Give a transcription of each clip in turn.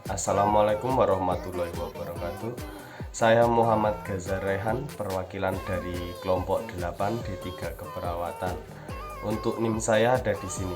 Assalamualaikum warahmatullahi wabarakatuh. Saya Muhammad Ghazar Rehan, perwakilan dari kelompok 8 D3 Keperawatan. Untuk NIM saya ada di sini.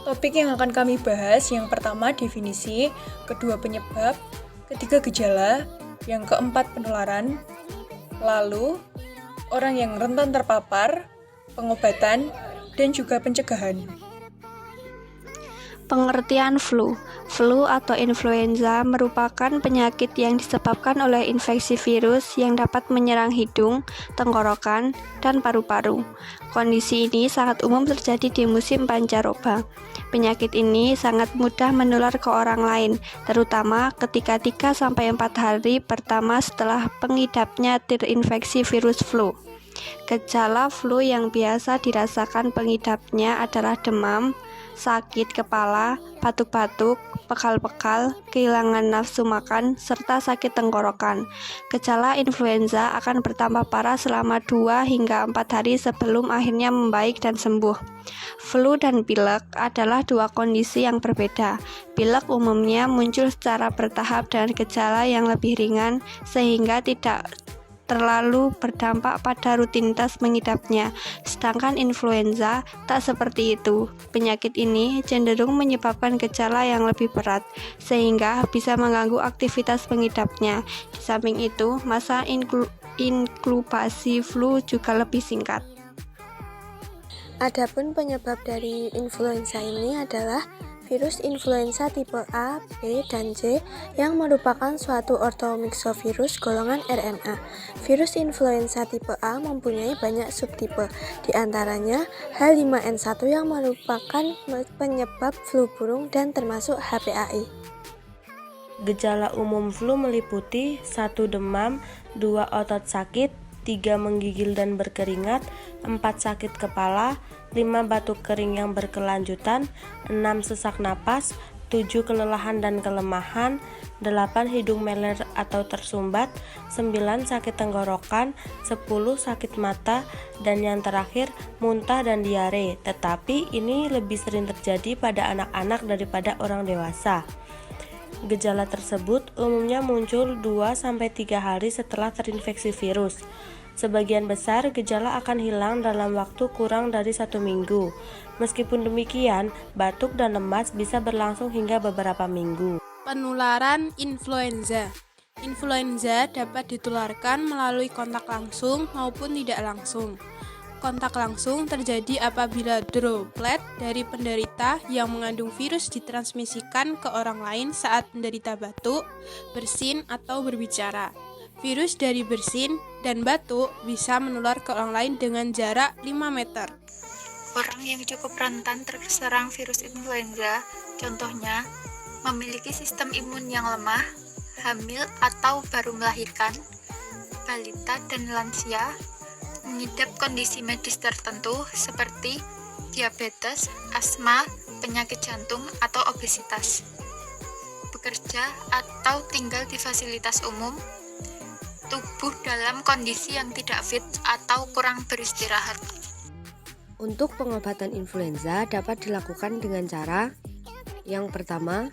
Topik yang akan kami bahas yang pertama definisi, kedua penyebab, ketiga gejala, yang keempat penularan, lalu orang yang rentan terpapar, pengobatan, dan juga pencegahan. Pengertian flu. Flu atau influenza merupakan penyakit yang disebabkan oleh infeksi virus yang dapat menyerang hidung, tenggorokan, dan paru-paru. Kondisi ini sangat umum terjadi di musim pancaroba. Penyakit ini sangat mudah menular ke orang lain, terutama ketika 3-4 hari pertama setelah pengidapnya terinfeksi virus flu. Gejala flu yang biasa dirasakan pengidapnya adalah demam, sakit kepala, batuk-batuk, pekal-pekal, kehilangan nafsu makan, serta sakit tenggorokan. Gejala influenza akan bertambah parah selama 2-4 hari sebelum akhirnya membaik dan sembuh. Flu dan pilek adalah dua kondisi yang berbeda. Pilek umumnya muncul secara bertahap dengan gejala yang lebih ringan sehingga tidak terlalu berdampak pada rutinitas mengidapnya. Sedangkan influenza tak seperti itu. Penyakit ini cenderung menyebabkan gejala yang lebih berat, sehingga bisa mengganggu aktivitas pengidapnya. Di samping itu, masa inkubasi flu juga lebih singkat. Adapun penyebab dari influenza ini adalah virus influenza tipe A, B, dan C yang merupakan suatu ortomyxovirus golongan RNA. Virus influenza tipe A mempunyai banyak subtipe, di antaranya H5N1 yang merupakan penyebab flu burung dan termasuk HPAI. Gejala umum flu meliputi 1 demam, 2 otot sakit, 3 menggigil dan berkeringat, 4 sakit kepala, 5 batuk kering yang berkelanjutan, 6 sesak napas, 7 kelelahan dan kelemahan, 8 hidung meler atau tersumbat, 9 sakit tenggorokan, 10 sakit mata, dan yang terakhir muntah dan diare. Tetapi ini lebih sering terjadi pada anak-anak daripada orang dewasa. Gejala tersebut umumnya muncul 2-3 hari setelah terinfeksi virus. Sebagian besar gejala akan hilang dalam waktu kurang dari 1 minggu. Meskipun demikian, batuk dan lemas bisa berlangsung hingga beberapa minggu. Penularan influenza. Influenza dapat ditularkan melalui kontak langsung maupun tidak langsung. Kontak langsung terjadi apabila droplet dari penderita yang mengandung virus ditransmisikan ke orang lain saat penderita batuk, bersin, atau berbicara. Virus dari bersin dan batuk bisa menular ke orang lain dengan jarak 5 meter. Orang yang cukup rentan terserang virus influenza, contohnya memiliki sistem imun yang lemah, hamil atau baru melahirkan, balita dan lansia, mengidap kondisi medis tertentu seperti diabetes, asma, penyakit jantung, atau obesitas, bekerja atau tinggal di fasilitas umum, tubuh dalam kondisi yang tidak fit atau kurang beristirahat. Untuk pengobatan influenza dapat dilakukan dengan cara yang pertama,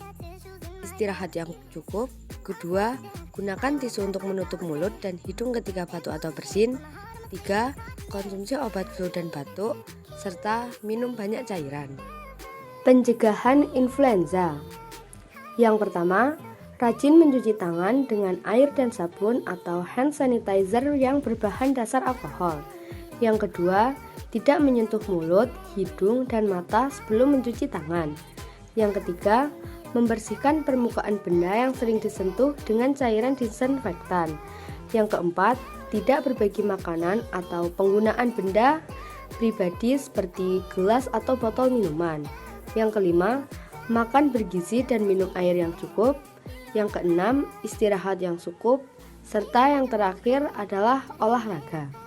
istirahat yang cukup, kedua, Gunakan tisu untuk menutup mulut dan hidung ketika batuk atau bersin. 3. Konsumsi obat flu dan batuk, serta minum banyak cairan. Pencegahan influenza. Yang pertama, rajin mencuci tangan dengan air dan sabun atau hand sanitizer yang berbahan dasar alkohol. Yang kedua, tidak menyentuh mulut, hidung, dan mata sebelum mencuci tangan. Yang ketiga, membersihkan permukaan benda yang sering disentuh dengan cairan disinfektan. Yang keempat, tidak berbagi makanan atau penggunaan benda pribadi seperti gelas atau botol minuman. Yang kelima, makan bergizi dan minum air yang cukup. Yang keenam, istirahat yang cukup. Serta yang terakhir adalah olahraga.